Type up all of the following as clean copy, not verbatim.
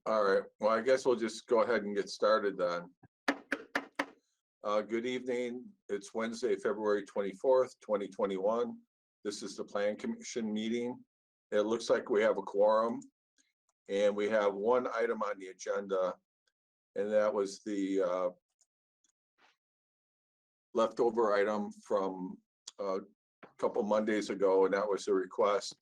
All right, well, I guess we'll just go ahead and get started then. Good evening. It's Wednesday, February 24th, 2021. This is the Plan Commission meeting. It looks like we have a quorum, and we have one item on the agenda, and that was the leftover item from a couple Mondays ago, and that was a request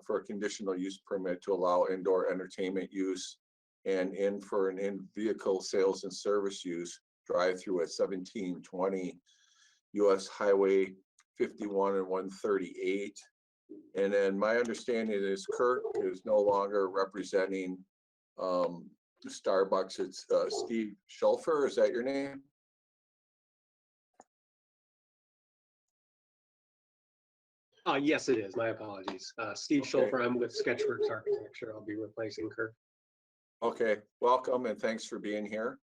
for a conditional use permit to allow indoor entertainment use and for an in-vehicle sales and service use drive-through at 1720 US Highway 51 and 138. And then my understanding is Kirk is no longer representing Starbucks. It's Steve Schulfer. Is that your name? Yes, it is. My apologies. Steve Schulfer, I'm with Sketchworks Architecture. I'll be replacing Kirk. Okay, welcome and thanks for being here.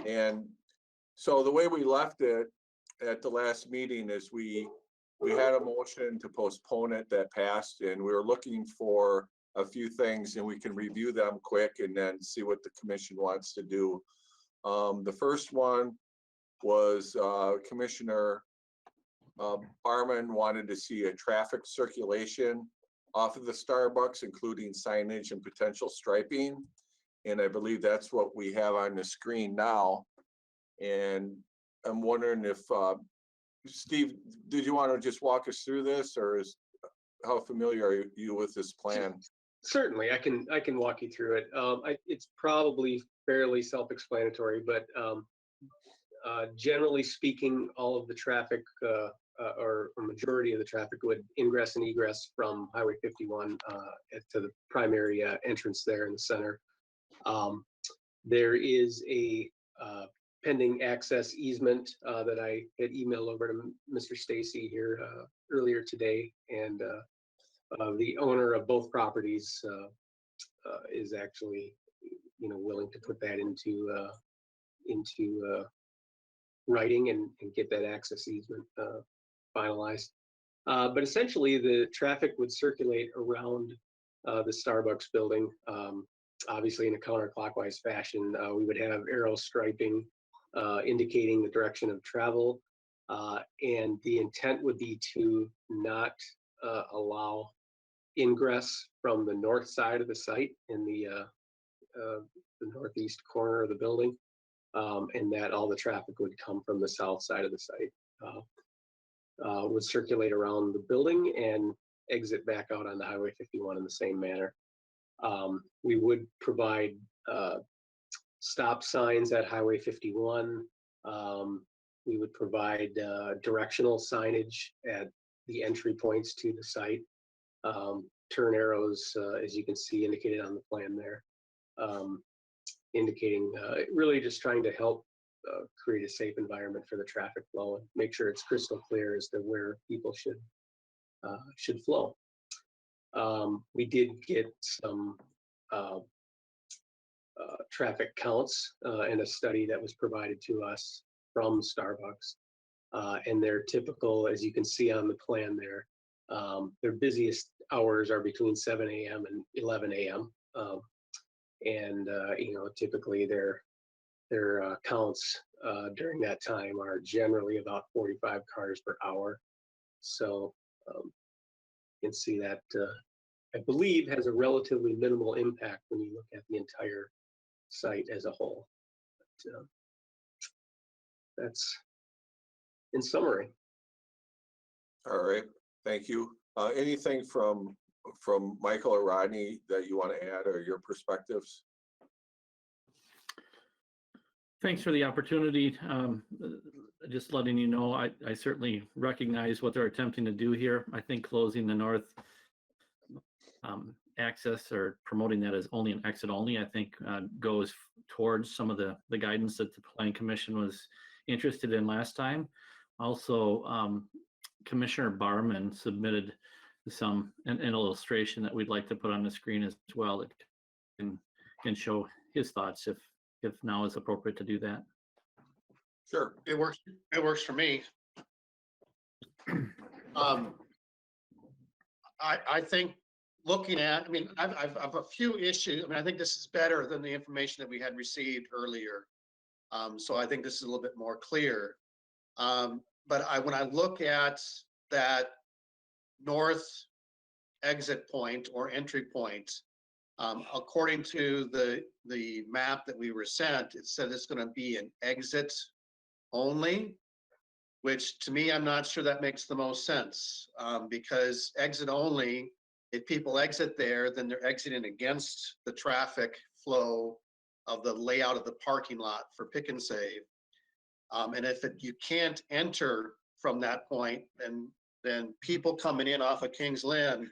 And so the way we left it at the last meeting is we had a motion to postpone it that passed, and we were looking for a few things, and we can review them quick and then see what the commission wants to do. The first one was Commissioner Barman wanted to see a traffic circulation off of the Starbucks, including signage and potential striping. And I believe that's what we have on the screen now. And I'm wondering if, Steve, did you want to just walk us through this, or how familiar are you with this plan? Certainly, I can walk you through it. It's probably fairly self-explanatory, but generally speaking, all of the traffic or a majority of the traffic would ingress and egress from Highway 51 to the primary entrance there in the center. There is a pending access easement that I had emailed over to Mr. Stacy here earlier today, and the owner of both properties is actually, willing to put that into writing and get that access easement finalized. But essentially, the traffic would circulate around the Starbucks building. Obviously, in a counterclockwise fashion, we would have arrow striping indicating the direction of travel, and the intent would be to not allow ingress from the north side of the site in the northeast corner of the building, and that all the traffic would come from the south side of the site, would circulate around the building and exit back out on the Highway 51 in the same manner. We would provide stop signs at Highway 51. We would provide directional signage at the entry points to the site. Turn arrows, as you can see, indicated on the plan there, indicating really just trying to help create a safe environment for the traffic flow and make sure it's crystal clear as to where people should flow. We did get some traffic counts and a study that was provided to us from Starbucks, and their typical, as you can see on the plan there, their busiest hours are between 7 a.m. and 11 a.m. And typically their counts during that time are generally about 45 cars per hour. So you can see that I believe has a relatively minimal impact when you look at the entire site as a whole. But, that's in summary. All right, thank you. Anything from Michael or Rodney that you want to add, or your perspectives? Thanks for the opportunity. Just letting you know, I certainly recognize what they're attempting to do here. I think closing the north access or promoting that as only an exit only, I think goes towards some of the guidance that the Plan Commission was interested in last time. Also, Commissioner Barman submitted an illustration that we'd like to put on the screen as well that can show his thoughts if now is appropriate to do that. Sure. It works for me. I think looking at, I mean, I've a few issues. I mean, I think this is better than the information that we had received earlier. So I think this is a little bit more clear. But when I look at that north exit point or entry point, according to the map that we were sent, it said it's going to be an exit only, which to me, I'm not sure that makes the most sense, because exit only, if people exit there, then they're exiting against the traffic flow of the layout of the parking lot for Pick and Save. And if you can't enter from that point, then people coming in off of Kings Lynn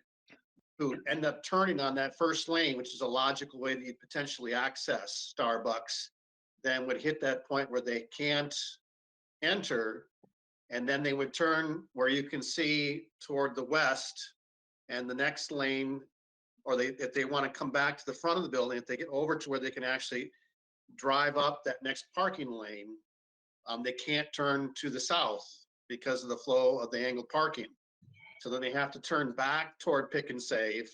who end up turning on that first lane, which is a logical way that you potentially access Starbucks, then would hit that point where they can't enter. And then they would turn where you can see toward the west, and the next lane, or if they want to come back to the front of the building, if they get over to where they can actually drive up that next parking lane, they can't turn to the south because of the flow of the angled parking. So then they have to turn back toward Pick and Save,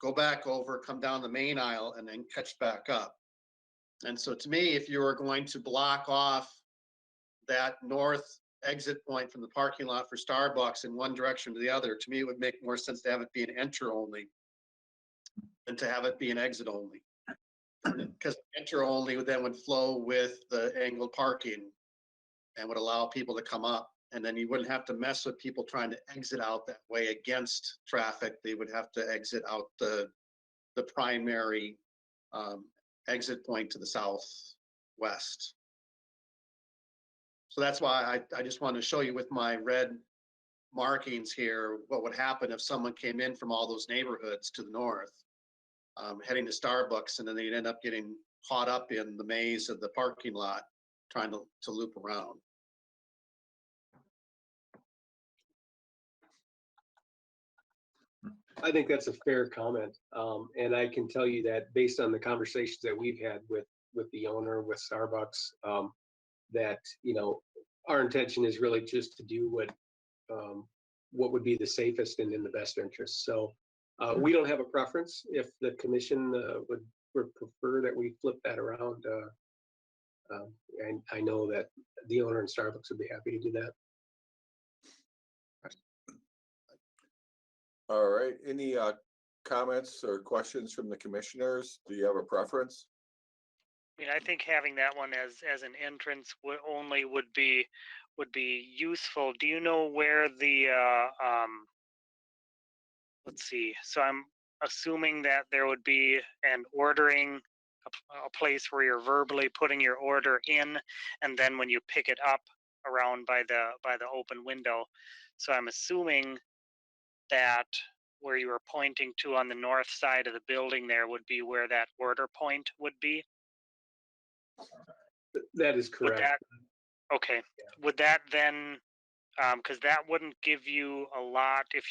go back over, come down the main aisle, and then catch back up. And so to me, if you were going to block off that north exit point from the parking lot for Starbucks in one direction to the other, to me, it would make more sense to have it be an enter only than to have it be an exit only. Because enter only then would flow with the angled parking and would allow people to come up. And then you wouldn't have to mess with people trying to exit out that way against traffic. They would have to exit out the primary exit point to the southwest. So that's why I just wanted to show you with my red markings here what would happen if someone came in from all those neighborhoods to the north, heading to Starbucks, and then they'd end up getting caught up in the maze of the parking lot trying to loop around. I think that's a fair comment. And I can tell you that based on the conversations that we've had with the owner, with Starbucks, that, you know, our intention is really just to do what would be the safest and in the best interest. So we don't have a preference. If the commission would prefer that we flip that around, and I know that the owner and Starbucks would be happy to do that. All right, any comments or questions from the commissioners? Do you have a preference? I mean, I think having that one as an entrance would be useful. Do you know where the let's see. So I'm assuming that there would be an ordering, a place where you're verbally putting your order in, and then when you pick it up around by the open window. So I'm assuming that where you were pointing to on the north side of the building there would be where that order point would be. That is correct. Okay. Would that then, because that wouldn't give you a lot, it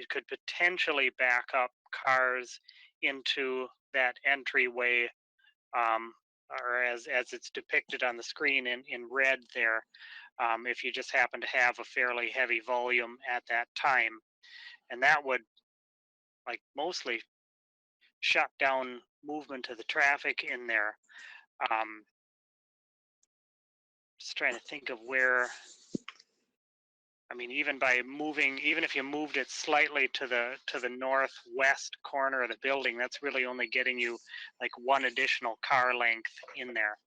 could potentially back up cars into that entryway, or as it's depicted on the screen in red there, if you just happen to have a fairly heavy volume at that time. And that would like mostly shut down movement of the traffic in there. Just trying to think of where, I mean, even if you moved it slightly to the northwest corner of the building, that's really only getting you like one additional car length in there.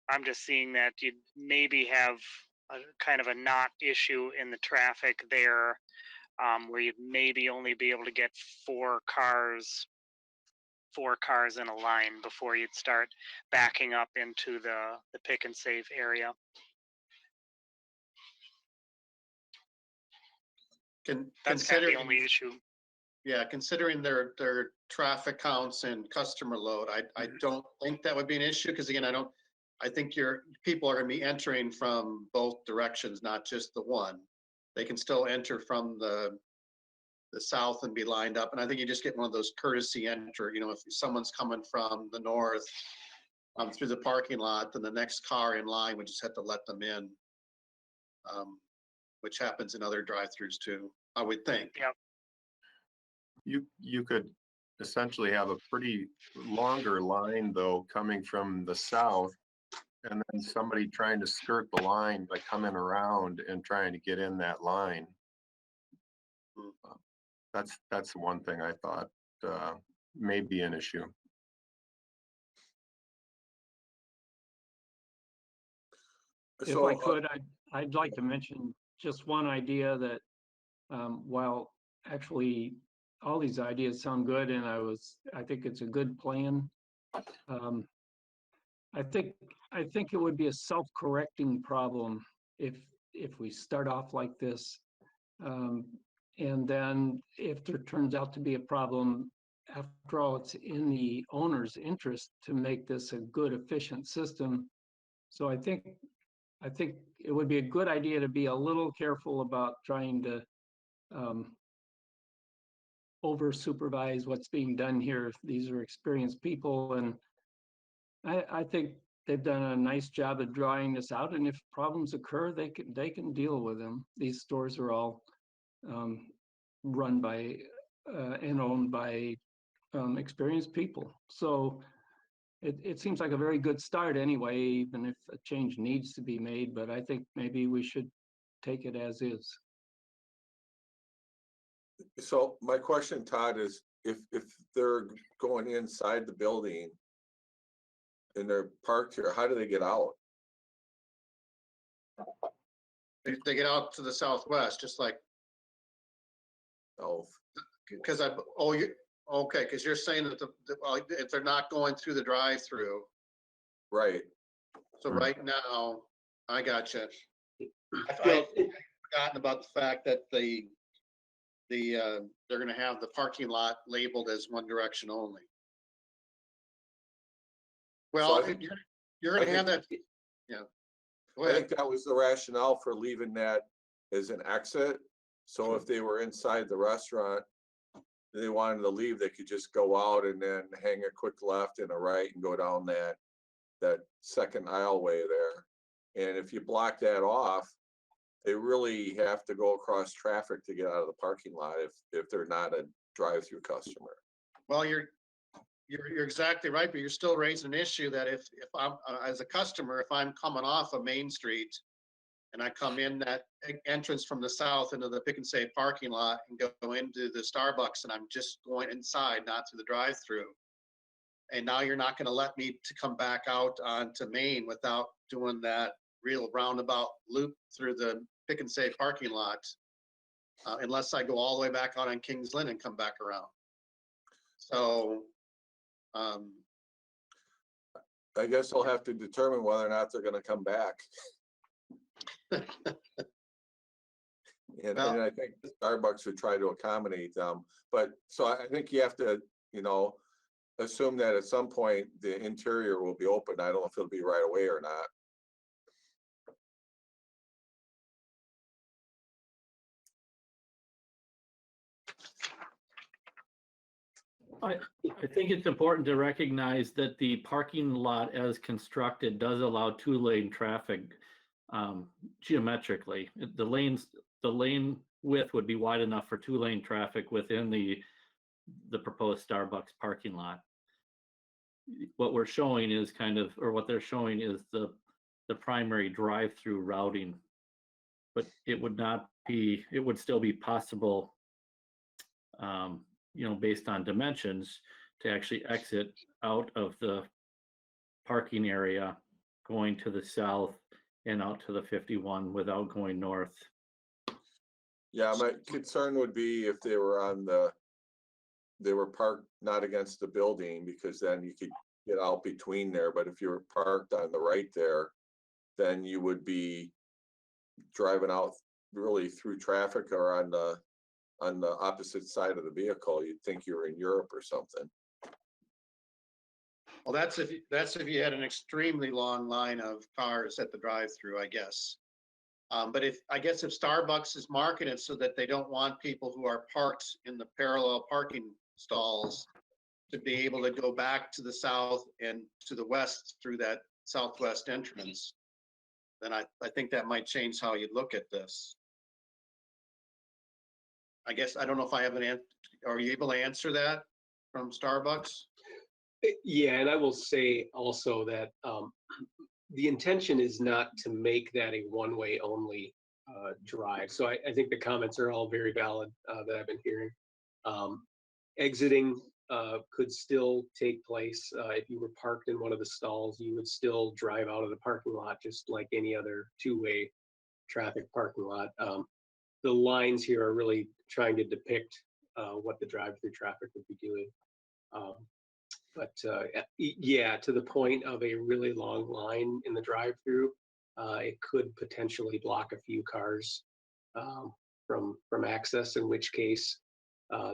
I'm just seeing that you'd maybe have a kind of a not issue in the traffic there, where you'd maybe only be able to get four cars in a line before you'd start backing up into the Pick and Save area. That's kind of the only issue. Yeah, considering their traffic counts and customer load, I don't think that would be an issue, because again, I think people are going to be entering from both directions, not just the one. They can still enter from the south and be lined up, and I think you just get one of those courtesy enter. You know, if someone's coming from the north through the parking lot, then the next car in line would just have to let them in. which happens in other drive-throughs too, I would think. You could essentially have a pretty longer line though, coming from the south. And then somebody trying to skirt the line by coming around and trying to get in that line. That's one thing I thought may be an issue. If So, I could, I'd like to mention just one idea that, while actually all these ideas sound good and I think it's a good plan. I think it would be a self-correcting problem if we start off like this. And then if there turns out to be a problem, after all, it's in the owner's interest to make this a good, efficient system. So I think it would be a good idea to be a little careful about trying to over supervise what's being done here. These are experienced people, and I think they've done a nice job of drawing this out. And if problems occur, they can deal with them. These stores are all run by and owned by experienced people. So it seems like a very good start anyway, even if a change needs to be made. But I think maybe we should take it as is. so my question, Todd, is if they're going inside the building and they're parked here, how do they get out? They get out to the southwest, just like, Oh, because because you're saying that if they're not going through the drive-through. right. So Hmm. right now, I gotcha. I've Well, forgotten about the fact that they're gonna have the parking lot labeled as one direction only. Well, think- you're I gonna have that, yeah. Go I think ahead. that was the rationale for leaving that as an exit. So if they were inside the restaurant, they wanted to leave, they could just go out and then hang a quick left and a right and go down that second aisleway there. And if you block that off, they really have to go across traffic to get out of the parking lot if they're not a drive-through customer. Well, you're exactly right, but you're still raising an issue that if I'm, as a customer, if I'm coming off of Main Street and I come in that entrance from the south into the Pick and Save parking lot and go into the Starbucks and I'm just going inside, not through the drive-through. And now you're not gonna let me to come back out onto Main without doing that real roundabout loop through the Pick and Save parking lot. Unless I go all the way back out on Kings Lynn and come back around. So, I guess they'll have to determine whether or not they're gonna come back. And Well- I think Starbucks would try to accommodate them, but so I think you have to, assume that at some point the interior will be open. I don't know if it'll be right away or not. I think it's important to recognize that the parking lot as constructed does allow two-lane traffic geometrically. The lane width would be wide enough for two-lane traffic within the proposed Starbucks parking lot. What we're showing is what they're showing is the primary drive-through routing. But it would still be possible, based on dimensions, to actually exit out of the parking area, going to the south and out to the 51 without going north. Yeah, my concern would be if they were parked not against the building, because then you could get out between there. But if you were parked on the right there, then you would be driving out really through traffic or on the opposite side of the vehicle. You'd think you were in Europe or something. well, that's if you had an extremely long line of cars at the drive-through, I guess. But I guess if Starbucks is marketed so that they don't want people who are parked in the parallel parking stalls to be able to go back to the south and to the west through that southwest entrance, then I think that might change how you look at this. I guess, I don't know if I have an answer. Are you able to answer that from Starbucks? Yeah, and I will say also that the intention is not to make that a one-way only drive. So I think the comments are all very valid that I've been hearing. Exiting could still take place. If you were parked in one of the stalls, you would still drive out of the parking lot just like any other two-way traffic parking lot. The lines here are really trying to depict what the drive-through traffic would be doing. But yeah, to the point of a really long line in the drive-through, it could potentially block a few cars from access, in which case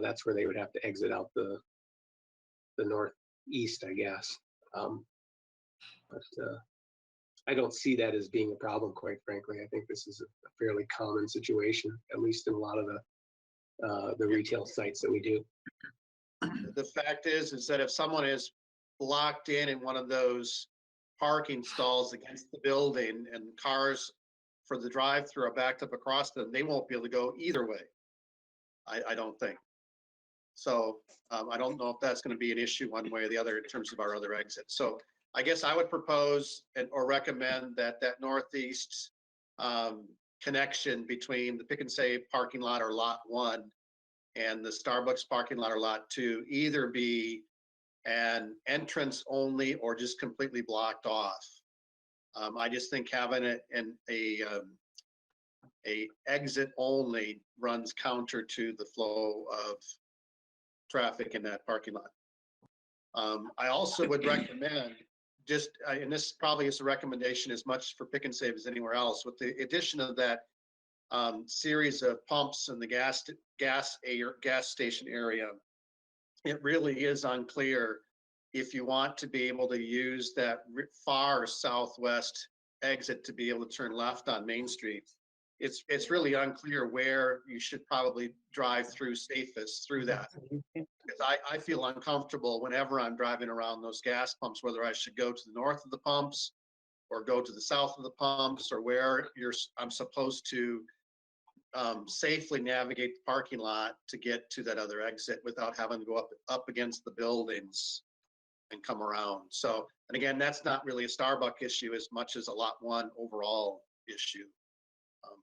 that's where they would have to exit out the northeast, I guess. But I don't see that as being a problem, quite frankly. I think this is a fairly common situation, at least in a lot of the retail sites that we do. The fact is that if someone is blocked in one of those parking stalls against the building and cars for the drive-through are backed up across them, they won't be able to go either way. I don't think. So I don't know if that's going to be an issue one way or the other in terms of our other exits. So I guess I would propose or recommend that northeast connection between the Pick and Save parking lot or lot 1 and the Starbucks parking lot or lot 2 either be an entrance only or just completely blocked off. I just think having it in a exit only runs counter to the flow of traffic in that parking lot. I also would recommend and this probably is a recommendation as much for Pick and Save as anywhere else, with the addition of that series of pumps in the gas station area, it really is unclear if you want to be able to use that far southwest exit to be able to turn left on Main Street. It's really unclear where you should probably drive through safest through that. Because I feel uncomfortable whenever I'm driving around those gas pumps, whether I should go to the north of the pumps or go to the south of the pumps, or where I'm supposed to safely navigate the parking lot to get to that other exit without having to go up against the buildings and come around. So, and again, that's not really a Starbucks issue as much as a lot 1 overall issue.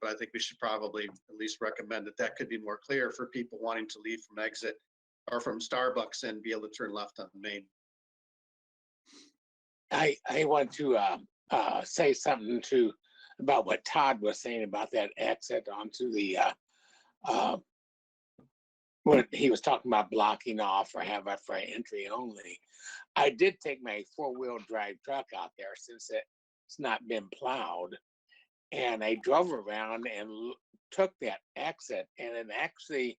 But I think we should probably at least recommend that could be more clear for people wanting to leave from exit or from Starbucks and be able to turn left on the main. I want to say something about what Todd was saying about that exit onto the when he was talking about blocking off or have it for entry only. I did take my 4-wheel drive truck out there since it's not been plowed, and I drove around and took that exit, and it actually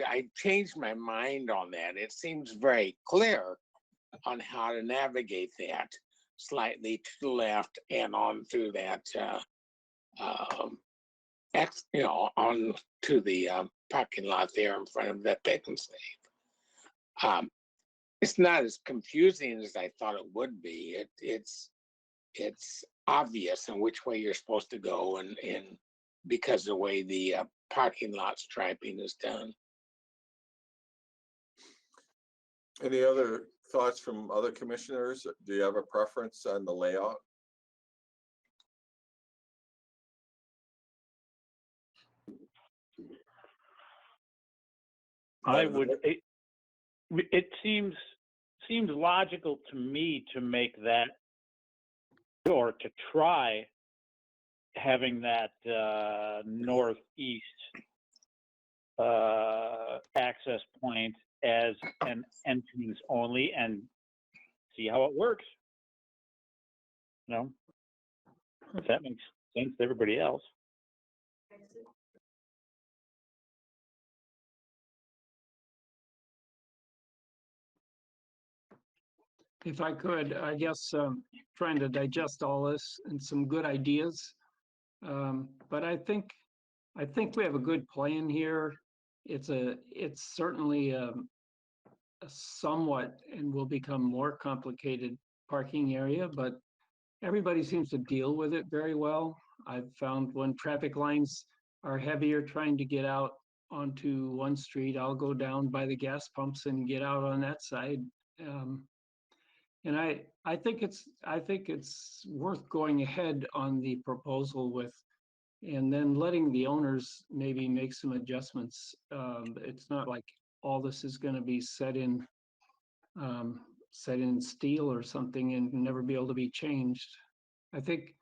I changed my mind on that. It seems very clear on how to navigate that slightly to the left and on through that on to the parking lot there in front of that Pick and Save. It's not as confusing as I thought it would be. It's obvious in which way you're supposed to go, and because of the way the parking lot striping is done. Any other thoughts from other commissioners? Do you have a preference on the layout? I would, it seems logical to me to make that, or to try having that northeast access point as an entrance only and see how it works. You know, if that makes sense to everybody else. If I could, I guess, trying to digest all this and some good ideas. But I think we have a good plan here. It's certainly a somewhat and will become more complicated parking area, but everybody seems to deal with it very well. I've found when traffic lines are heavier trying to get out onto one street, I'll go down by the gas pumps and get out on that side. And I think it's worth going ahead on the proposal with, and then letting the owners maybe make some adjustments. It's not like all this is going to be set in steel or something and never be able to be changed. I think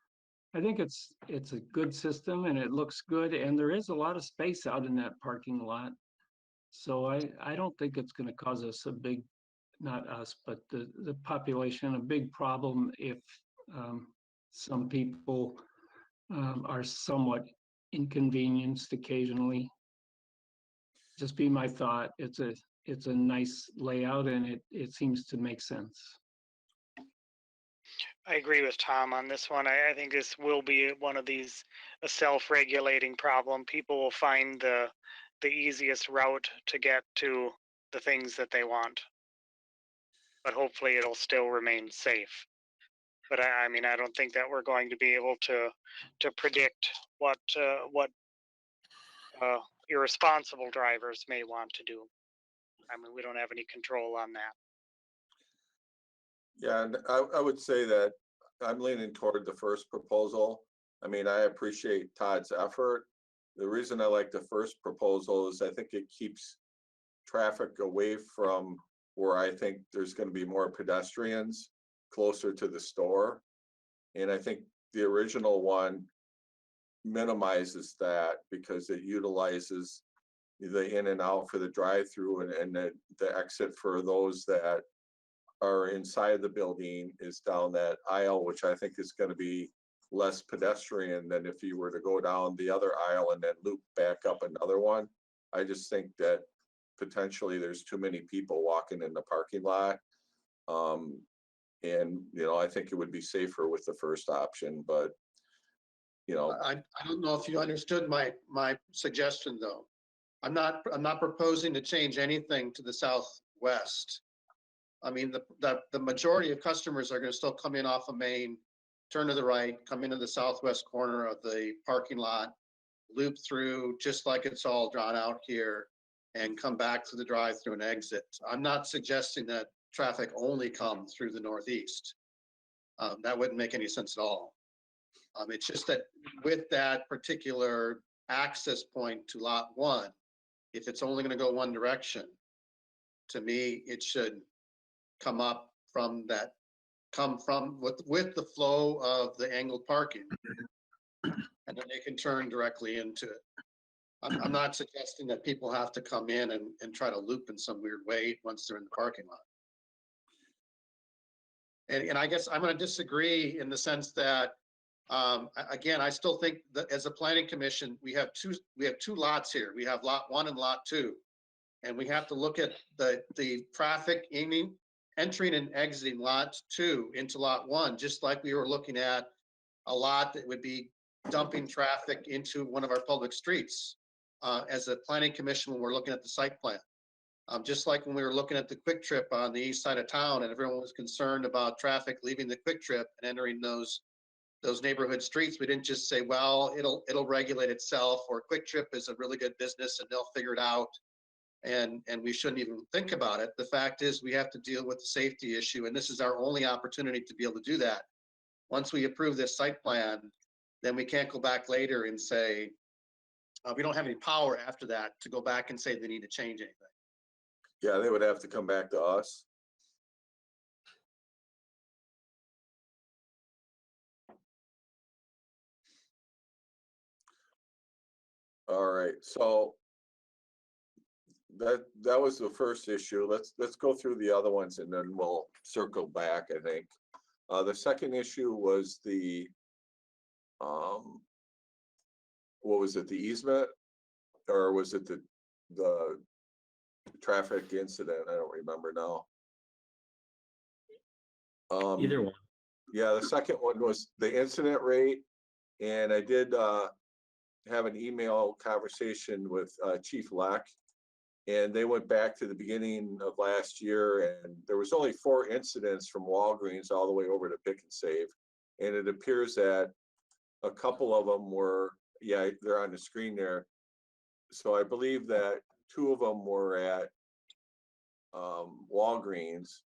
it's a good system and it looks good, and there is a lot of space out in that parking lot. So I don't think it's going to cause us a big, not us, but the population, a big problem if some people are somewhat inconvenienced occasionally. Just be my thought. It's a nice layout and it seems to make sense. I agree with Tom on this one. I think this will be one of these a self-regulating problem. People will find the easiest route to get to the things that they want, but hopefully it'll still remain safe. But I mean, I don't think that we're going to be able to predict what irresponsible drivers may want to do. I mean, we don't have any control on that. Yeah, and I would say that I'm leaning toward the first proposal. I mean, I appreciate Todd's effort. The reason I like the first proposal is I think it keeps traffic away from where I think there's going to be more pedestrians closer to the store. And I think the original one minimizes that because it utilizes the in and out for the drive-through and the exit for those that are inside the building is down that aisle, which I think is going to be less pedestrian than if you were to go down the other aisle and then loop back up another one. I just think that potentially there's too many people walking in the parking lot. And, you know, I think it would be safer with the first option, but, you know. I don't know if you understood my suggestion though. I'm not proposing to change anything to the southwest. I mean, the majority of customers are going to still come in off of Main, turn to the right, come into the southwest corner of the parking lot, loop through just like it's all drawn out here, and come back to the drive-through and exit. I'm not suggesting that traffic only come through the northeast. That wouldn't make any sense at all. It's just that with that particular access point to lot one, if it's only going to go one direction, to me, it should come up from that, with the flow of the angled parking, and then they can turn directly into it. I'm not suggesting that people have to come in and try to loop in some weird way once they're in the parking lot. And I guess I'm going to disagree in the sense that, again, I still think that as a planning commission, we have two lots here. We have lot one and lot two, and we have to look at the traffic entering and exiting lot two into lot one, just like we were looking at a lot that would be dumping traffic into one of our public streets. As a planning commission, when we're looking at the site plan, just like when we were looking at the Quick Trip on the east side of town, and everyone was concerned about traffic leaving the Quick Trip and entering those neighborhood streets, we didn't just say, well, it'll regulate itself, or Quick Trip is a really good business and they'll figure it out, and we shouldn't even think about it. The fact is, we have to deal with the safety issue, and this is our only opportunity to be able to do that. Once we approve this site plan, then we can't go back later and say, we don't have any power after that to go back and say they need to change anything. Yeah, they would have to come back to us. All right, so that was the first issue. Let's go through the other ones and then we'll circle back, I think. The second issue was the what was it, the easement, or was it the traffic incident? I don't remember now. Either one. Yeah, the second one was the incident rate, and I did have an email conversation with Chief Leck, and they went back to the beginning of last year, and there was only 4 incidents from Walgreens all the way over to Pick and Save. And it appears that a couple of them were, yeah, they're on the screen there. So I believe that 2 of them were at Walgreens,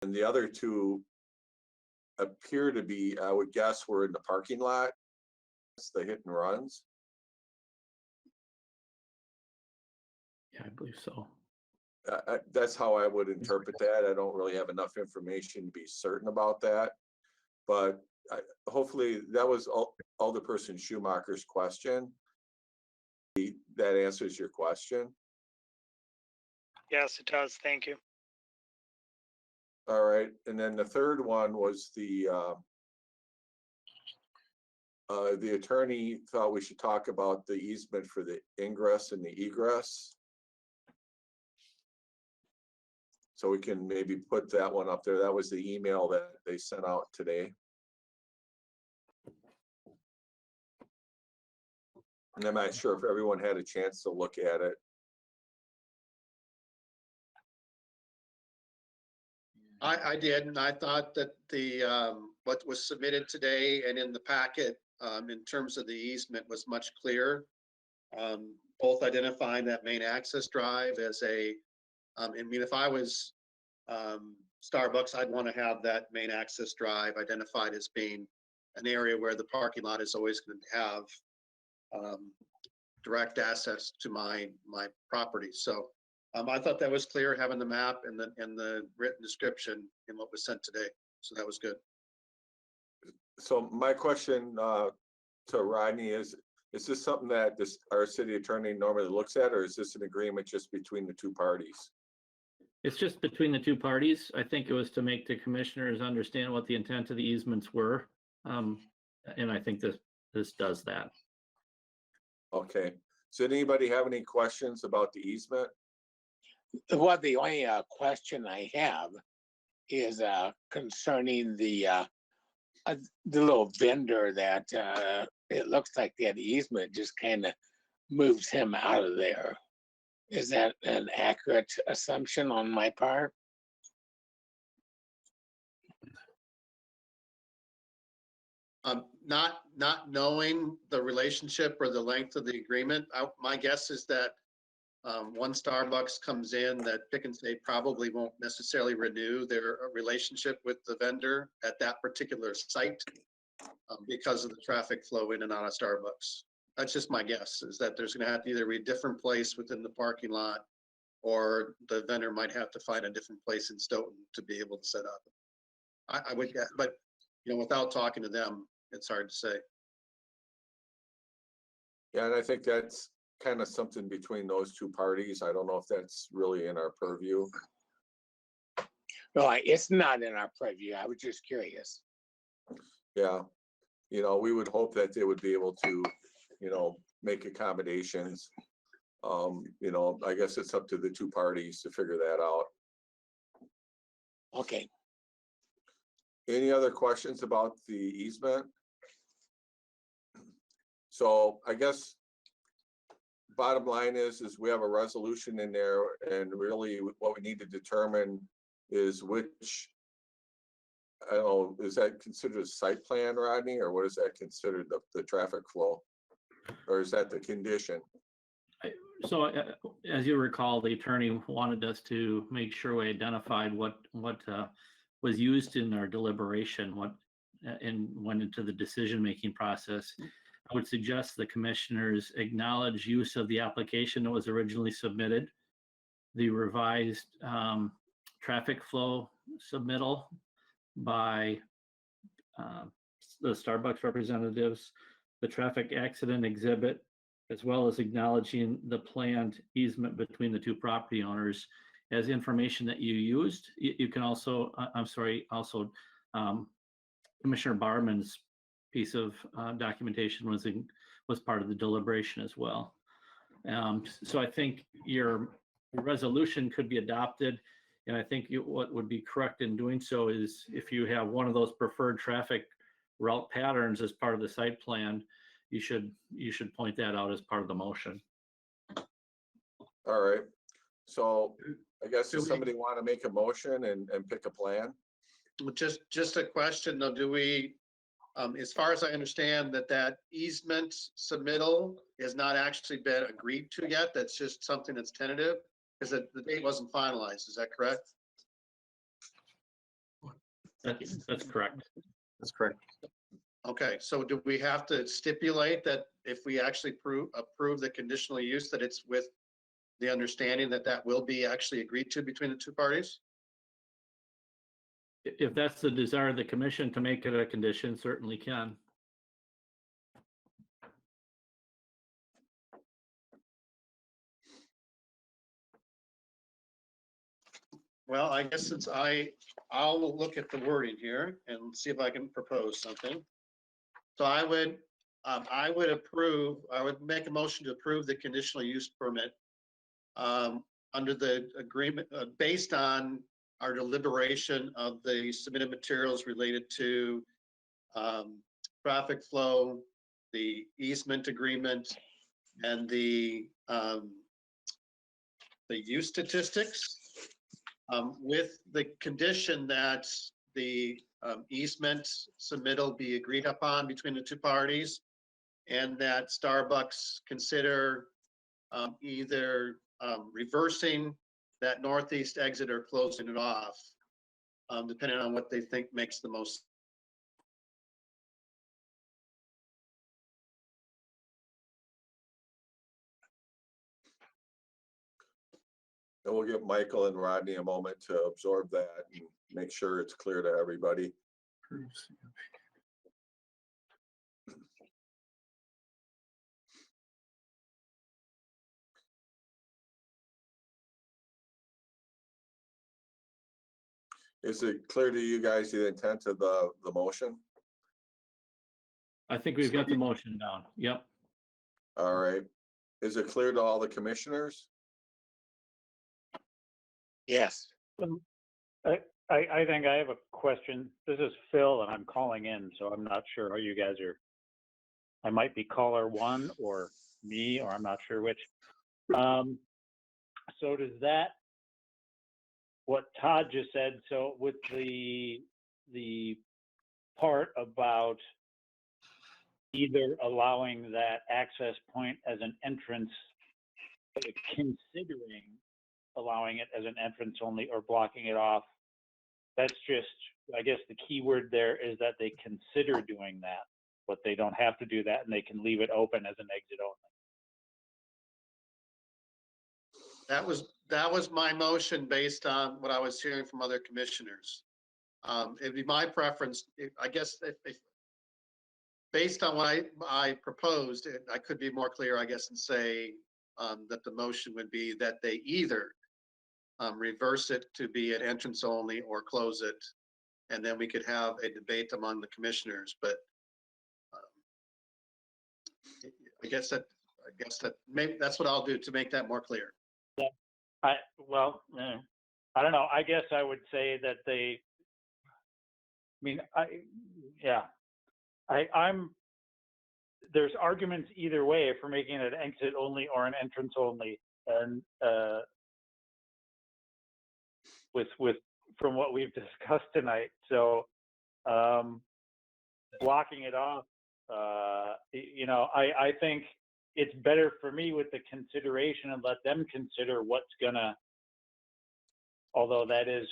and the other 2 appear to be, I would guess, were in the parking lot. It's the hit and runs. Yeah, I believe so. That's how I would interpret that. I don't really have enough information to be certain about that. But hopefully that was Alderperson Schumacher's question. That answers your question. Yes, it does. Thank you. All right, and then the third one was the attorney thought we should talk about the easement for the ingress and the egress. So we can maybe put that one up there. That was the email that they sent out today. And I'm not sure if everyone had a chance to look at it. I did, and I thought that the, what was submitted today and in the packet, in terms of the easement was much clearer. Both identifying that main access drive as a, I mean, if I was Starbucks, I'd want to have that main access drive identified as being an area where the parking lot is always going to have direct access to my property. So I thought that was clear, having the map and the written description in what was sent today. So that was good. So my question to Rodney is this something that our city attorney normally looks at, or is this an agreement just between the 2 parties? It's just between the 2 parties. I think it was to make the commissioners understand what the intent of the easements were. And I think this does that. Okay. Does anybody have any questions about the easement? Well, the only question I have is concerning the little vendor that it looks like that easement just kind of moves him out of there. Is that an accurate assumption on my part? Not knowing the relationship or the length of the agreement, my guess is that one Starbucks comes in, that Pick and Save probably won't necessarily renew their relationship with the vendor at that particular site because of the traffic flow in and out of Starbucks. That's just my guess, is that there's gonna have to either be a different place within the parking lot, or the vendor might have to find a different place in Stoughton to be able to set up. I would guess, but you know, without talking to them, it's hard to say. Yeah, and I think that's kind of something between those 2 parties. I don't know if that's really in our purview. No, it's not in our purview. I was just curious. Yeah, you know, we would hope that they would be able to, you know, make accommodations. You know, I guess it's up to the 2 parties to figure that out. Okay. Any other questions about the easement? So I guess bottom line is we have a resolution in there, and really what we need to determine is which, I don't know, is that considered a site plan, Rodney, or what is that considered, the traffic flow? Or is that the condition? So as you recall, the attorney wanted us to make sure we identified what was used in our deliberation, and went into the decision-making process. I would suggest the commissioners acknowledge use of the application that was originally submitted, the revised traffic flow submittal by the Starbucks representatives, the traffic accident exhibit, as well as acknowledging the planned easement between the 2 property owners as information that you used. You can also, also Commissioner Barman's piece of documentation was part of the deliberation as well. So I think your resolution could be adopted, and I think what would be correct in doing so is if you have one of those preferred traffic route patterns as part of the site plan, you should point that out as part of the motion. All right, so I guess does somebody want to make a motion and pick a plan? Just a question though, do we As far as I understand, that easement submittal has not actually been agreed to yet. That's just something that's tentative, because the date wasn't finalized. Is that correct? That's correct. That's correct. Okay, so do we have to stipulate that if we actually approve the conditional use, that it's with the understanding that that will be actually agreed to between the two parties? If that's the desire of the commission to make it a condition, certainly can. Well, I guess since I'll look at the wording here and see if I can propose something. So I would make a motion to approve the conditional use permit under the agreement, based on our deliberation of the submitted materials related to traffic flow, the easement agreement, and the use statistics, with the condition that the easement submittal be agreed upon between the two parties, and that Starbucks consider either reversing that northeast exit or closing it off, depending on what they think makes the most. And we'll give Michael and Rodney a moment to absorb that and make sure it's clear to everybody. Is it clear to you guys the intent of the motion? I think we've got the motion down. Yep. All right. Is it clear to all the commissioners? Yes. I think I have a question. This is Phil and I'm calling in, so I'm not sure how you guys are. I might be caller one or me, or I'm not sure which. So does that, what Todd just said, so with the part about either allowing that access point as an entrance, considering allowing it as an entrance only or blocking it off, that's just, I guess the key word there is that they consider doing that, but they don't have to do that and they can leave it open as an exit only. That was my motion based on what I was hearing from other commissioners. It'd be my preference, I guess, if based on what I proposed, I could be more clear, I guess, and say that the motion would be that they either reverse it to be an entrance only or close it, and then we could have a debate among the commissioners. But I guess that maybe that's what I'll do to make that more clear. I don't know. I guess I would say that there's arguments either way for making it an exit only or an entrance only, and with from what we've discussed tonight. So blocking it off, I think it's better for me with the consideration and let them consider what's gonna, although that is,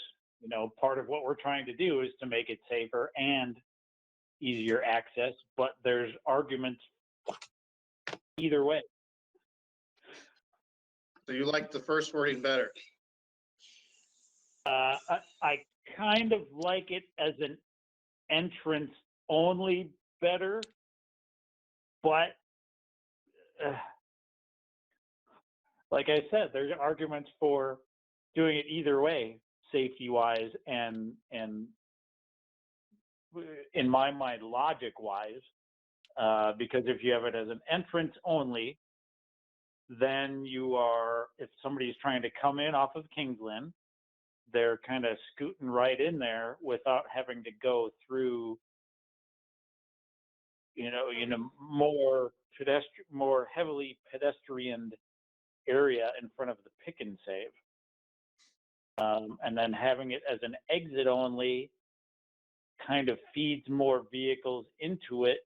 part of what we're trying to do is to make it safer and easier access, but there's arguments either way. So you like the first wording better? I kind of like it as an entrance only better, but like I said, there's arguments for doing it either way, safety wise and in my mind, logic wise, because if you have it as an entrance only, then if somebody's trying to come in off of Kingsland, they're kind of scooting right in there without having to go through, more heavily pedestrian area in front of the Pick and Save. And then having it as an exit only, kind of feeds more vehicles into it.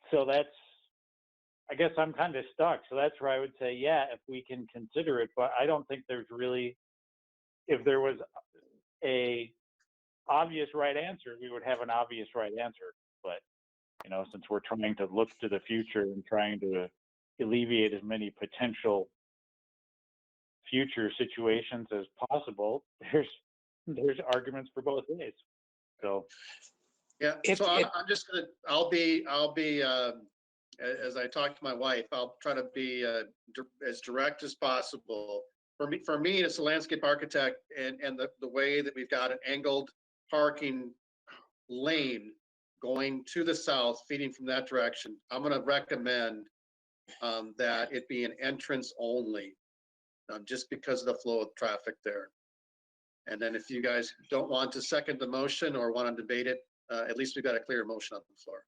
So that's, I guess I'm kind of stuck. So that's where I would say, yeah, if we can consider it, but I don't think there's really, if there was a obvious right answer, we would have an obvious right answer. But, you know, since we're trying to look to the future and trying to alleviate as many potential future situations as possible, there's arguments for both ways. So Yeah, It- so it- I'm just gonna, I'll be, as I talk to my wife, I'll try to be as direct as possible. For me, as a landscape architect and the way that we've got an angled parking lane going to the south, feeding from that direction, I'm gonna recommend that it be an entrance only, just because of the flow of traffic there. And then if you guys don't want to second the motion or want to debate it, at least we've got a clear motion on the floor.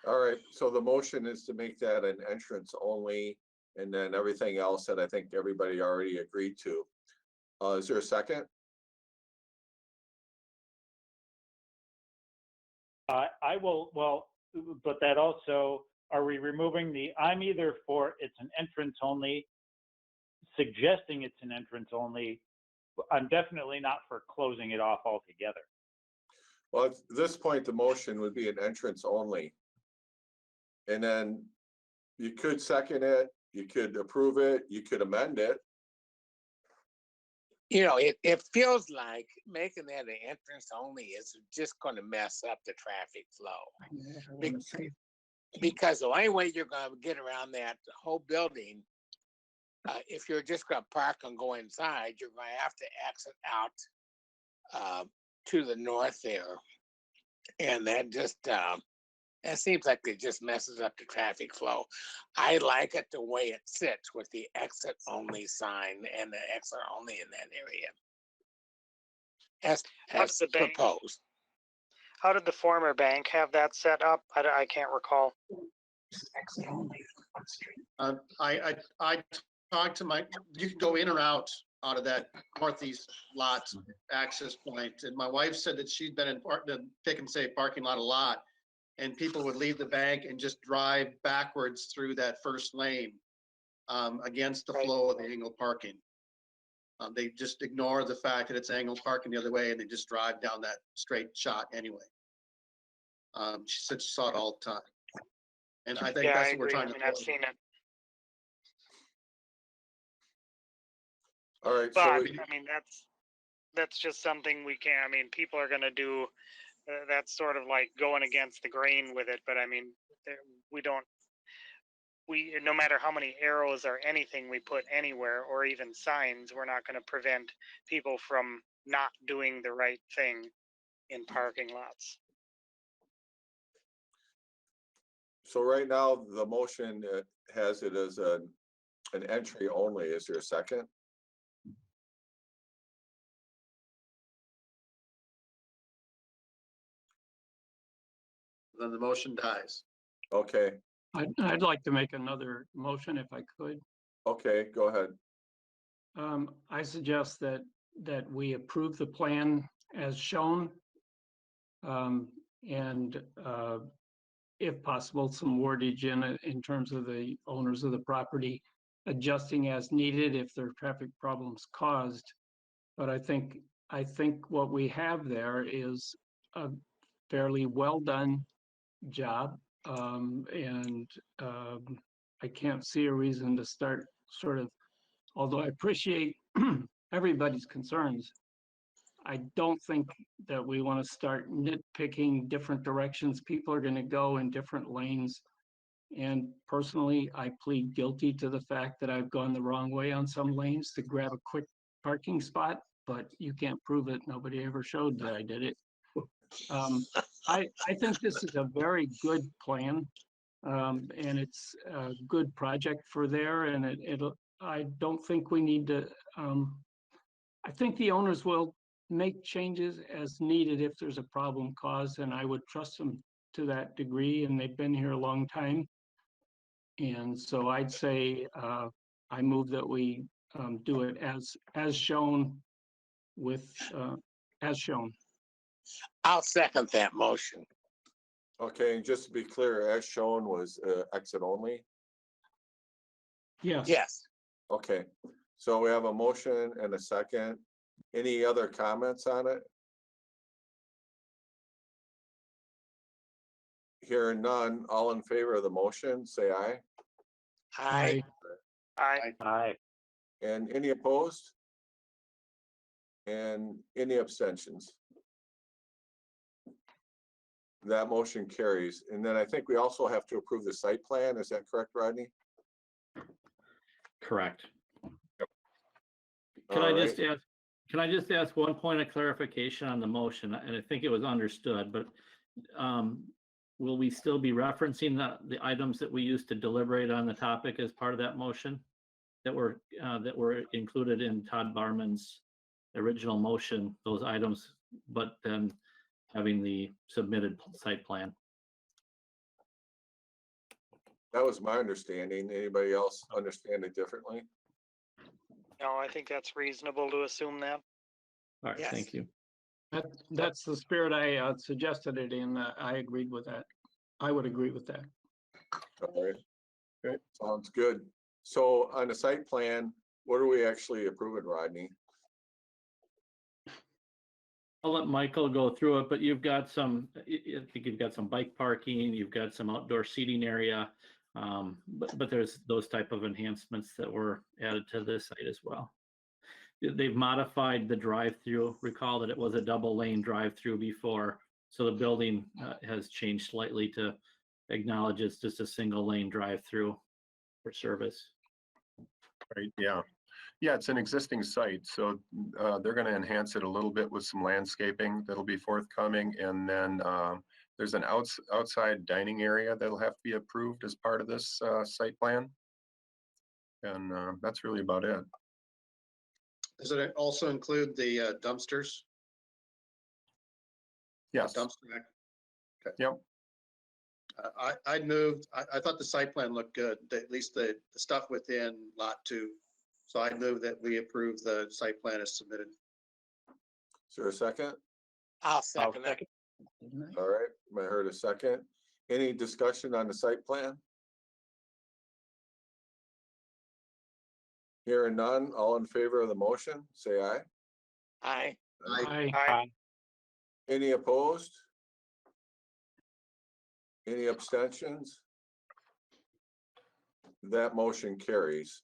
All right, so the motion is to make that an entrance only, and then everything else that I think everybody already agreed to. Is there a second? I will, well, but that also, are we removing the, I'm either for it's an entrance only, suggesting it's an entrance only. I'm definitely not for closing it off altogether. Well, at this point, the motion would be an entrance only. And then you could second it, you could approve it, you could amend it. You know, it feels like making that an entrance only is just going to mess up the traffic flow. Because the only way you're going to get around that whole building, if you're just going to park and go inside, you're going to have to exit out to the north there. And that just, that seems like it just messes up the traffic flow. I like it the way it sits with the exit only sign and the exit only in that area. As How's the bank? proposed. How did the former bank have that set up? I can't recall. I talked to you can go in or out of that northeast lot access point. And my wife said that she'd been in the Pick and Save parking lot a lot. And people would leave the bank and just drive backwards through that first lane against the flow of the angled parking. They just ignore the fact that it's angled parking the other way and they just drive down that straight shot anyway. She said she saw it all the time. And I think Yeah, that's I what we're agree. trying I to mean, I've avoid. seen it. All right, But so I mean, that's just something we can't. I mean, people are going to do. That's sort of like going against the grain with it. But I mean, we don't. No matter how many arrows or anything we put anywhere, or even signs, we're not going to prevent people from not doing the right thing in parking lots. so right now, the motion has it as an entry only. Is there a second? Then the motion dies. Okay, I'd like to make another motion if I could. okay, go ahead. I suggest that we approve the plan as shown. And if possible, some wordage in it in terms of the owners of the property adjusting as needed if there are traffic problems caused. But I think what we have there is a fairly well done job. And I can't see a reason to start sort of, although I appreciate everybody's concerns, I don't think that we want to start nitpicking different directions people are going to go in different lanes. And personally, I plead guilty to the fact that I've gone the wrong way on some lanes to grab a quick parking spot, but you can't prove it. Nobody ever showed that I did it. I think this is a very good plan, and it's a good project for there. And I don't think we need to. I think the owners will make changes as needed if there's a problem caused, and I would trust them to that degree. And they've been here a long time, and so I'd say I move that we do it as shown with, as shown. I'll second that motion. Okay, and just to be clear, as shown was exit only. Yes. Yes. Okay, so we have a motion and a second. Any other comments on it? Hearing none, all in favor of the motion, say aye. Aye. Aye. And any opposed? And any abstentions? That motion carries. And then I think we also have to approve the site plan. Is that correct, Rodney? Correct. All right. Can I just ask one point of clarification on the motion? And I think it was understood, but will we still be referencing the items that we used to deliberate on the topic as part of that motion that were included in Todd Barman's original motion, those items, but then having the submitted site plan? That was my understanding. Anybody else understand it differently? No, I think that's reasonable to assume that. All right, Yes. thank you. That's the spirit I suggested it in. I agreed with that. I would agree with that. All right. Okay, sounds good. So on the site plan, what are we actually approving, Rodney? I'll let Michael go through it, but you've got some, I think you've got some bike parking, you've got some outdoor seating area. But there's those type of enhancements that were added to this site as well. They've modified the drive-through. Recall that it was a double lane drive-through before. So the building has changed slightly to acknowledge it's just a single lane drive-through for service. Right, yeah. Yeah, it's an existing site, so they're gonna enhance it a little bit with some landscaping that'll be forthcoming. And then there's an outside dining area that'll have to be approved as part of this site plan. And that's really about it. Does it also include the dumpsters? Yes, Dumpster rack? Okay. yep. I thought the site plan looked good, at least the stuff within lot 2. So I move that we approve the site plan as submitted. Is there a second? I'll second it. All right, I heard a second. Any discussion on the site plan? Hearing none, all in favor of the motion, say aye. Aye. Aye. Any opposed? Any abstentions? That motion carries.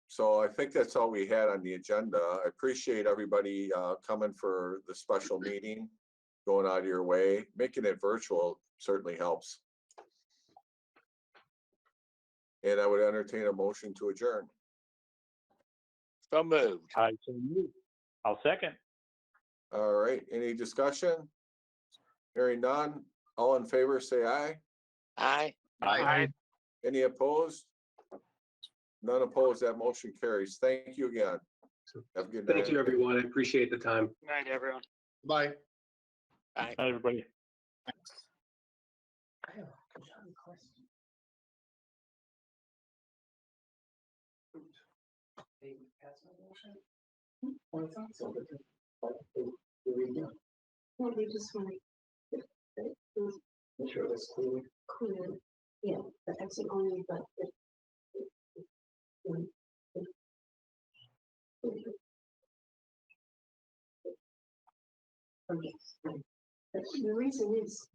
So I think that's all we had on the agenda. I appreciate everybody coming for the special meeting, going out of your way. Making it virtual certainly helps. And I would entertain a motion to adjourn. So moved. I'll second. All right, any discussion? Hearing none, all in favor, say aye. Aye. Aye. Any opposed? None opposed, that motion carries. Thank you again. Have a good night. Thank you, everyone. I appreciate the time. Good night, everyone. Bye. Aye. Hi, everybody. Well, they just want to make sure it's clear. Yeah, the exit only, but okay. The reason is